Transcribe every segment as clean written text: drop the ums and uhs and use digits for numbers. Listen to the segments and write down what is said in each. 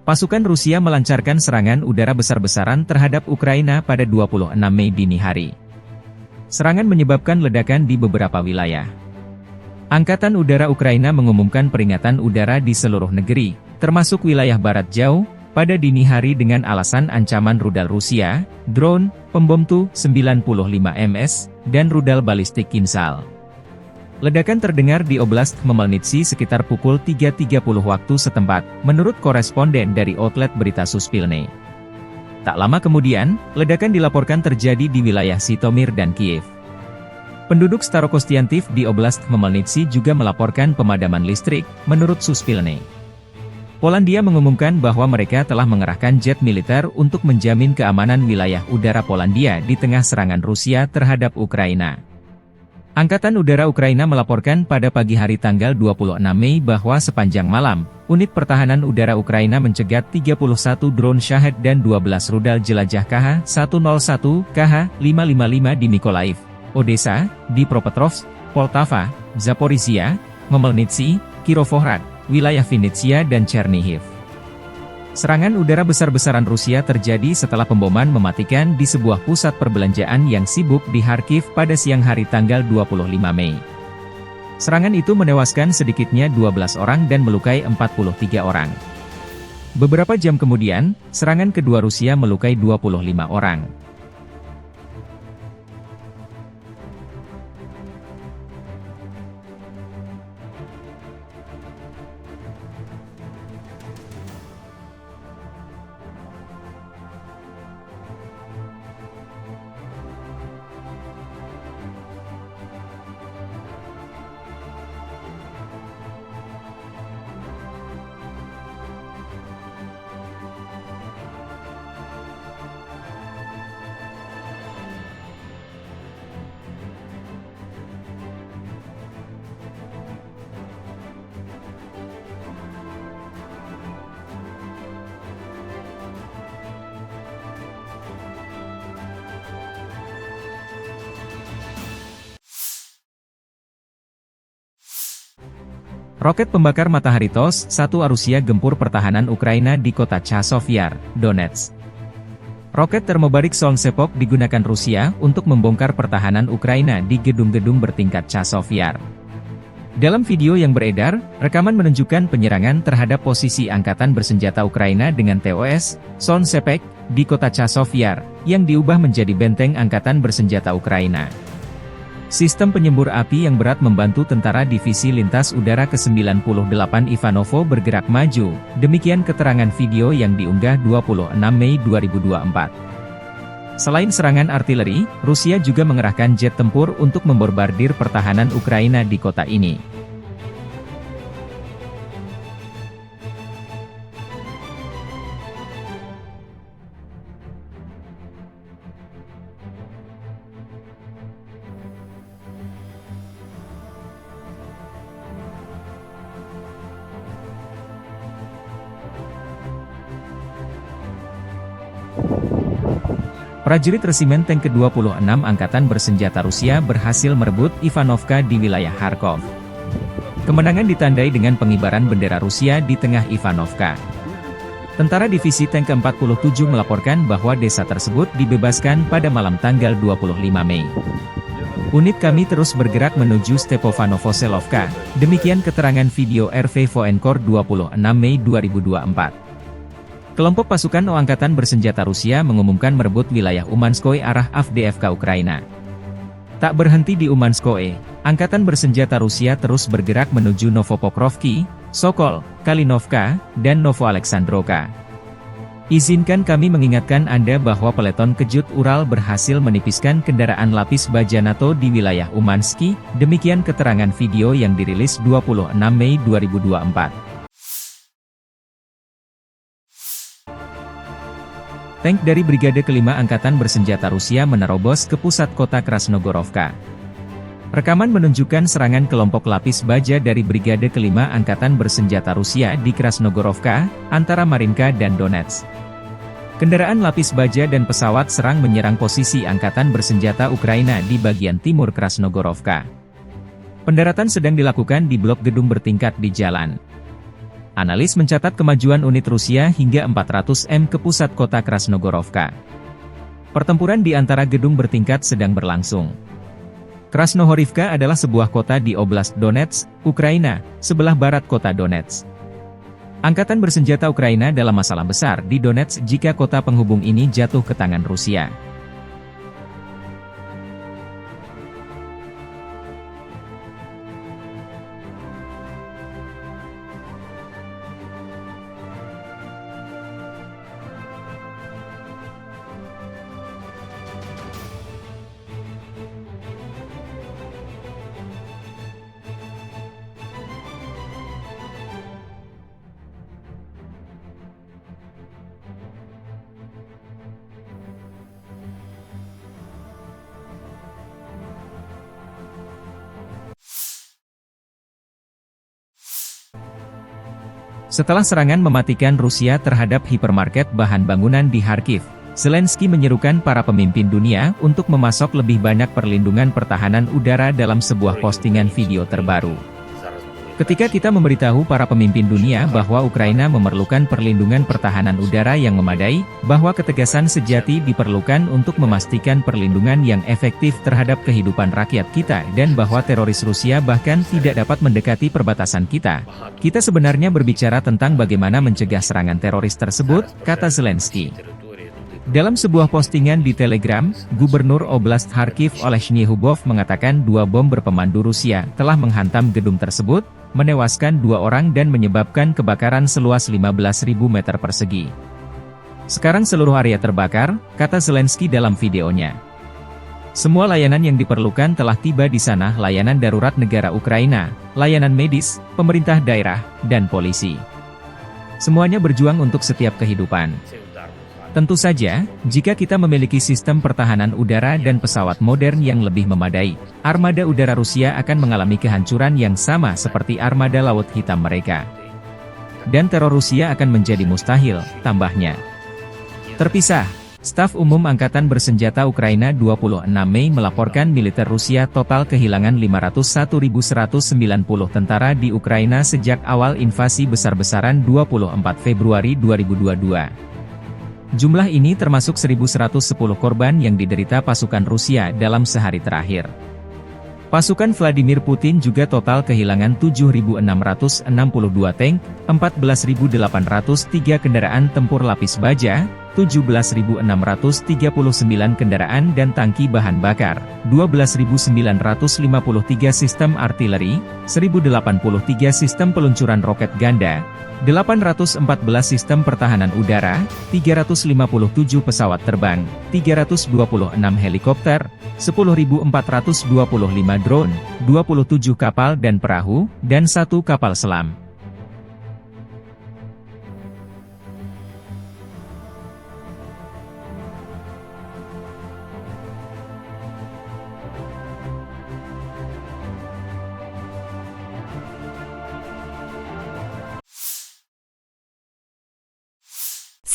Pasukan Rusia melancarkan serangan udara besar-besaran terhadap Ukraina pada 26 Mei dini hari. Serangan menyebabkan ledakan di beberapa wilayah. Angkatan Udara Ukraina mengumumkan peringatan udara di seluruh negeri, termasuk wilayah barat jauh, pada dini hari dengan alasan ancaman rudal Rusia, drone, pembom Tu-95 MS, dan rudal balistik Kinzhal. Ledakan terdengar di Oblast Khmelnytskyi sekitar pukul 3.30 waktu setempat, menurut koresponden dari outlet berita Suspilne. Tak lama kemudian, ledakan dilaporkan terjadi di wilayah Zhytomyr dan Kiev. Penduduk Starokostiantiv di Oblast Khmelnytskyi juga melaporkan pemadaman listrik, menurut Suspilne. Polandia mengumumkan bahwa mereka telah mengerahkan jet militer untuk menjamin keamanan wilayah udara Polandia di tengah serangan Rusia terhadap Ukraina. Angkatan Udara Ukraina melaporkan pada pagi hari tanggal 26 Mei bahwa sepanjang malam, unit pertahanan udara Ukraina mencegat 31 drone Shahed dan 12 rudal jelajah Kh-101, Kh-555 di Mykolaiv, Odessa, Dnipropetrovsk, Poltava, Zaporizhia, Khmelnytskyi, Kirovohrad, wilayah Vinnytsia dan Chernihiv. Serangan udara besar-besaran Rusia terjadi setelah pemboman mematikan di sebuah pusat perbelanjaan yang sibuk di Kharkiv pada siang hari tanggal 25 Mei. Serangan itu menewaskan sedikitnya 12 orang dan melukai 43 orang. Beberapa jam kemudian, serangan kedua Rusia melukai 25 orang. Roket pembakar matahari TOS-1 Rusia gempur pertahanan Ukraina di kota Chasiv Yar, Donetsk. Roket termobarik Solnsepok digunakan Rusia untuk membongkar pertahanan Ukraina di gedung-gedung bertingkat Chasiv Yar. Dalam video yang beredar, rekaman menunjukkan penyerangan terhadap posisi angkatan bersenjata Ukraina dengan TOS, Solnsepek, di kota Chasiv Yar, yang diubah menjadi benteng angkatan bersenjata Ukraina. Sistem penyembur api yang berat membantu tentara Divisi Lintas Udara ke-98 Ivanovo bergerak maju, demikian keterangan video yang diunggah 26 Mei 2024. Selain serangan artileri, Rusia juga mengerahkan jet tempur untuk membombardir pertahanan Ukraina di kota ini. Prajurit Resimen Tank ke-26 Angkatan Bersenjata Rusia berhasil merebut Ivanovka di wilayah Kharkov. Kemenangan ditandai dengan pengibaran bendera Rusia di tengah Ivanovka. Tentara Divisi Tank ke-47 melaporkan bahwa desa tersebut dibebaskan pada malam tanggal 25 Mei. Unit kami terus bergerak menuju Stepovanovoselovka, demikian keterangan video RV Voenkor 26 Mei 2024. Kelompok pasukan Angkatan Bersenjata Rusia mengumumkan merebut wilayah Umanskoye arah Avdiivka Ukraina. Tak berhenti di Umanskoye, Angkatan Bersenjata Rusia terus bergerak menuju Novopokrovki, Sokol, Kalinovka, dan Novoalexandrovka. Izinkan kami mengingatkan Anda bahwa peleton kejut Ural berhasil menipiskan kendaraan lapis baja NATO di wilayah Umanski, demikian keterangan video yang dirilis 26 Mei 2024. Tank dari Brigade Kelima Angkatan Bersenjata Rusia menerobos ke pusat kota Krasnogorovka. Rekaman menunjukkan serangan kelompok lapis baja dari Brigade Kelima Angkatan Bersenjata Rusia di Krasnogorovka, antara Marinka dan Donetsk. Kendaraan lapis baja dan pesawat serang menyerang posisi Angkatan Bersenjata Ukraina di bagian timur Krasnogorovka. Pendaratan sedang dilakukan di blok gedung bertingkat di jalan. Analis mencatat kemajuan unit Rusia hingga 400 m ke pusat kota Krasnogorovka. Pertempuran di antara gedung bertingkat sedang berlangsung. Krasnohorivka adalah sebuah kota di Oblast Donetsk, Ukraina, sebelah barat kota Donetsk. Angkatan bersenjata Ukraina dalam masalah besar di Donetsk jika kota penghubung ini jatuh ke tangan Rusia. Setelah serangan mematikan Rusia terhadap hipermarket bahan bangunan di Kharkiv, Zelensky menyerukan para pemimpin dunia untuk memasok lebih banyak perlindungan pertahanan udara dalam sebuah postingan video terbaru. Ketika kita memberitahu para pemimpin dunia bahwa Ukraina memerlukan perlindungan pertahanan udara yang memadai, bahwa ketegasan sejati diperlukan untuk memastikan perlindungan yang efektif terhadap kehidupan rakyat kita dan bahwa teroris Rusia bahkan tidak dapat mendekati perbatasan kita. Kita sebenarnya berbicara tentang bagaimana mencegah serangan teroris tersebut, kata Zelensky. Dalam sebuah postingan di Telegram, Gubernur Oblast Kharkiv Olesny Hubov mengatakan 2 bom berpemandu Rusia telah menghantam gedung tersebut, menewaskan 2 orang dan menyebabkan kebakaran seluas 15.000 meter persegi. Sekarang seluruh area terbakar, kata Zelensky dalam videonya. Semua layanan yang diperlukan telah tiba di sana, layanan darurat negara Ukraina, layanan medis, pemerintah daerah, dan polisi. Semuanya berjuang untuk setiap kehidupan. Tentu saja, jika kita memiliki sistem pertahanan udara dan pesawat modern yang lebih memadai, armada udara Rusia akan mengalami kehancuran yang sama seperti armada Laut Hitam mereka. Dan teror Rusia akan menjadi mustahil, tambahnya. Terpisah, Staf Umum Angkatan Bersenjata Ukraina 26 Mei melaporkan militer Rusia total kehilangan 501.190 tentara di Ukraina sejak awal invasi besar-besaran 24 Februari 2022. Jumlah ini termasuk 1.110 korban yang diderita pasukan Rusia dalam sehari terakhir. Pasukan Vladimir Putin juga total kehilangan 7.662 tank, 14.803 kendaraan tempur lapis baja, 17.639 kendaraan dan tangki bahan bakar, 12.953 sistem artileri, 1.083 sistem peluncuran roket ganda, 814 sistem pertahanan udara, 357 pesawat terbang, 326 helikopter, 10.425 drone, 27 kapal dan perahu, dan 1 kapal selam.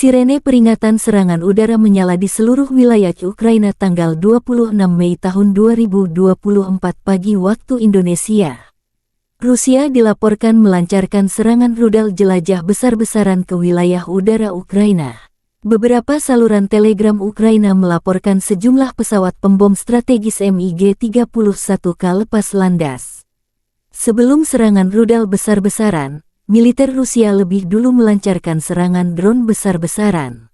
Sirene peringatan serangan udara menyala di seluruh wilayah Ukraina tanggal 26 Mei tahun 2024 pagi waktu Indonesia. Rusia dilaporkan melancarkan serangan rudal jelajah besar-besaran ke wilayah udara Ukraina. Beberapa saluran Telegram Ukraina melaporkan sejumlah pesawat pembom strategis MiG-31K lepas landas. Sebelum serangan rudal besar-besaran, militer Rusia lebih dulu melancarkan serangan drone besar-besaran.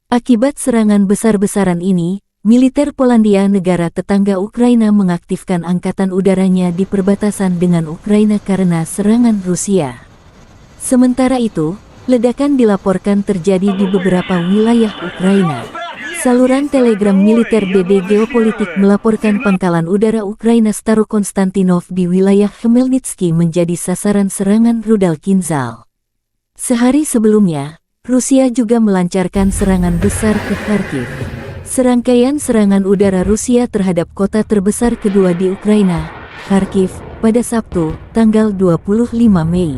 Akibat serangan besar-besaran ini, militer Polandia negara tetangga Ukraina mengaktifkan angkatan udaranya di perbatasan dengan Ukraina karena serangan Rusia. Sementara itu, ledakan dilaporkan terjadi di beberapa wilayah Ukraina. Saluran Telegram militer BB Geopolitik melaporkan pangkalan udara Ukraina Starokonstantinov di wilayah Khmelnytsky menjadi sasaran serangan rudal Kinzhal. Sehari sebelumnya, Rusia juga melancarkan serangan besar ke Kharkiv. Serangkaian serangan udara Rusia terhadap kota terbesar kedua di Ukraina, Kharkiv, pada Sabtu, tanggal 25 Mei.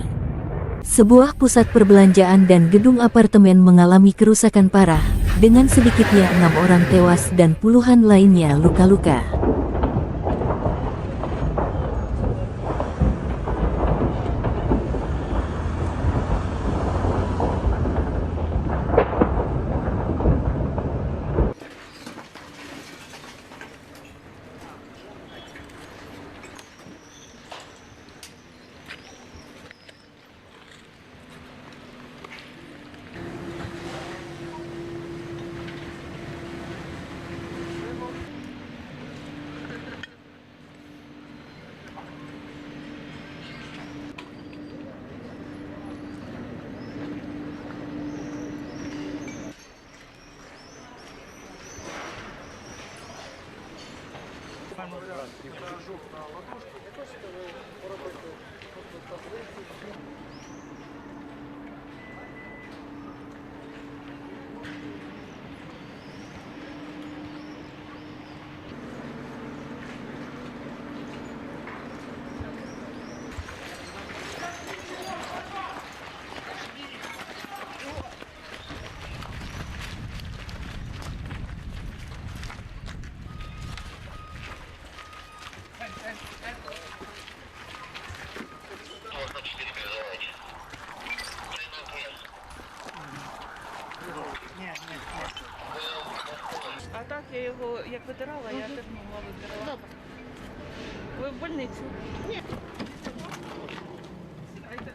Sebuah pusat perbelanjaan dan gedung apartemen mengalami kerusakan parah, dengan sedikitnya 6 orang tewas dan puluhan lainnya luka-luka. А так я його як видирала, я теж могла видирала. Ви в больницю? Ні. Сідайте.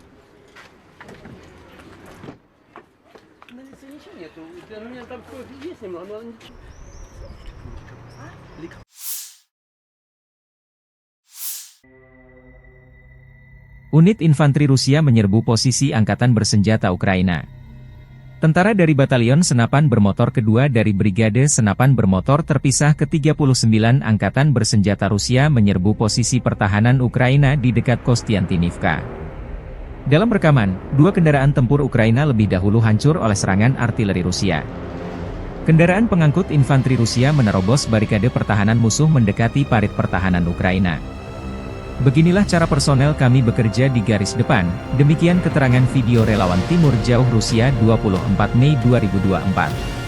В больнице ничего нету. У меня там кровь есть немного, но ничего. Unit infanteri Rusia menyerbu posisi angkatan bersenjata Ukraina. Tentara dari Batalion Senapan Bermotor kedua dari Brigade Senapan Bermotor terpisah ke-39 Angkatan Bersenjata Rusia menyerbu posisi pertahanan Ukraina di dekat Kostiantynivka. Dalam rekaman, dua kendaraan tempur Ukraina lebih dahulu hancur oleh serangan artileri Rusia. Kendaraan pengangkut infanteri Rusia menerobos barikade pertahanan musuh mendekati parit pertahanan Ukraina. Beginilah cara personel kami bekerja di garis depan, demikian keterangan video relawan Timur Jauh Rusia 24 Mei 2024.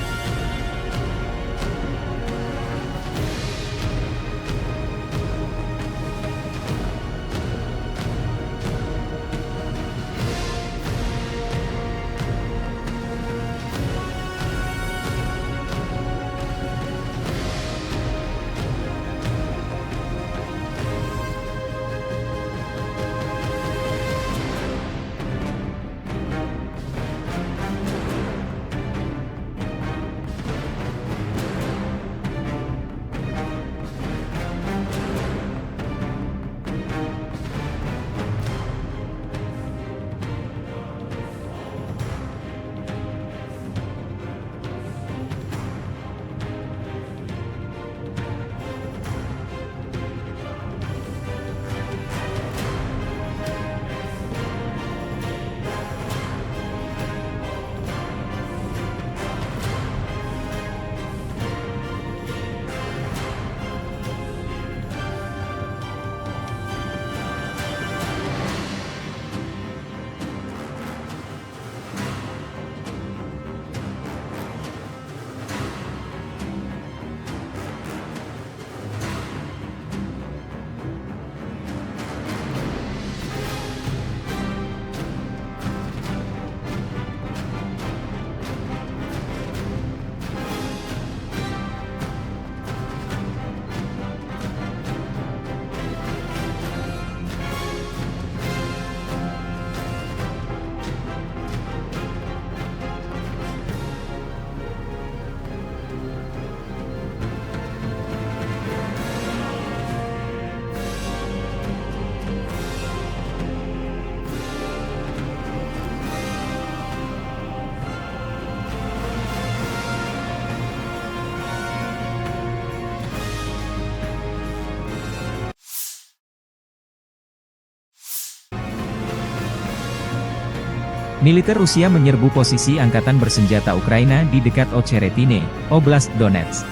Militer Rusia menyerbu posisi angkatan bersenjata Ukraina di dekat Ocheretine, Oblast Donetsk.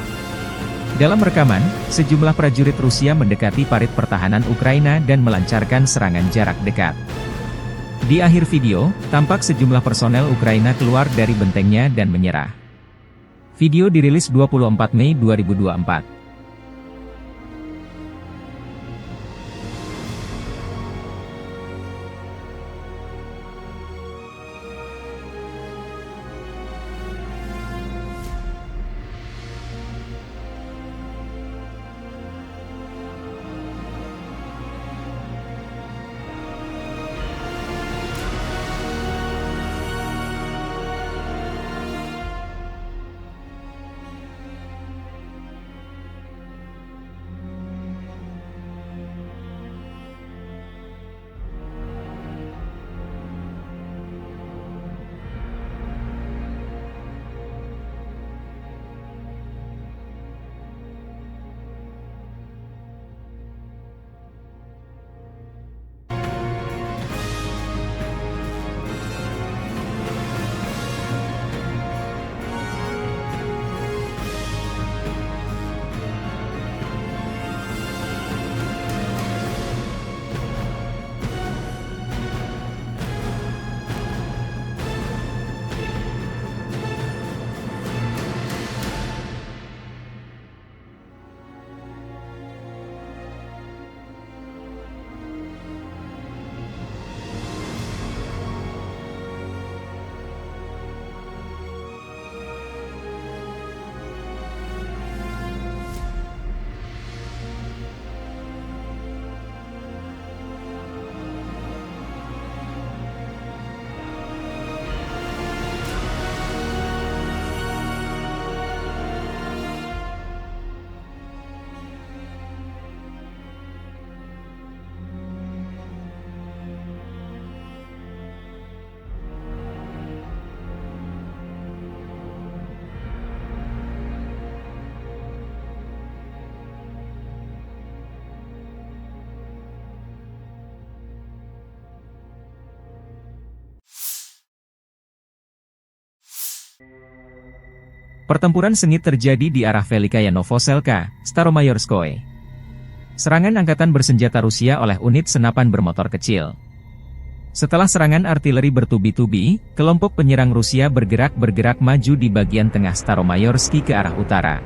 Dalam rekaman, sejumlah prajurit Rusia mendekati parit pertahanan Ukraina dan melancarkan serangan jarak dekat. Di akhir video, tampak sejumlah personel Ukraina keluar dari bentengnya dan menyerah. Video dirilis 24 Mei 2024. Pertempuran sengit terjadi di arah Velikaya Novoselka, Staromayorskoye. Serangan angkatan bersenjata Rusia oleh unit senapan bermotor kecil. Setelah serangan artileri bertubi-tubi, kelompok penyerang Rusia bergerak maju di bagian tengah Staromayorsky ke arah utara.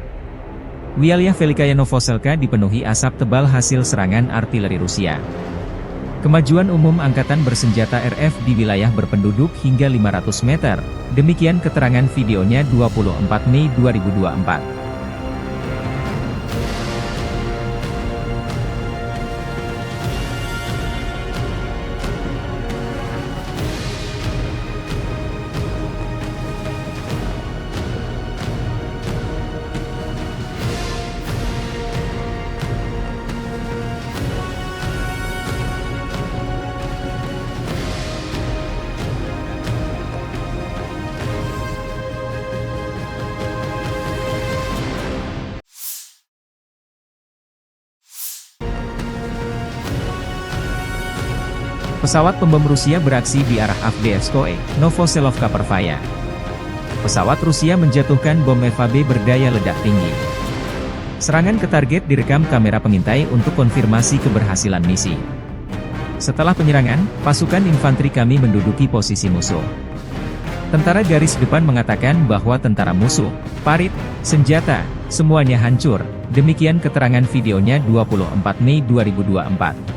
Wilayah Velikaya Novoselka dipenuhi asap tebal hasil serangan artileri Rusia. Kemajuan umum angkatan bersenjata RF di wilayah berpenduduk hingga 500 meter, demikian keterangan videonya 24 Mei 2024. Pesawat pembom Rusia beraksi di arah Avdiivskoye, Novoselovka Pervaya. Pesawat Rusia menjatuhkan bom FAB berdaya ledak tinggi. Serangan ke target direkam kamera pengintai untuk konfirmasi keberhasilan misi. Setelah penyerangan, pasukan infanteri kami menduduki posisi musuh. Tentara garis depan mengatakan bahwa tentara musuh, parit, senjata, semuanya hancur. Demikian keterangan videonya 24 Mei 2024.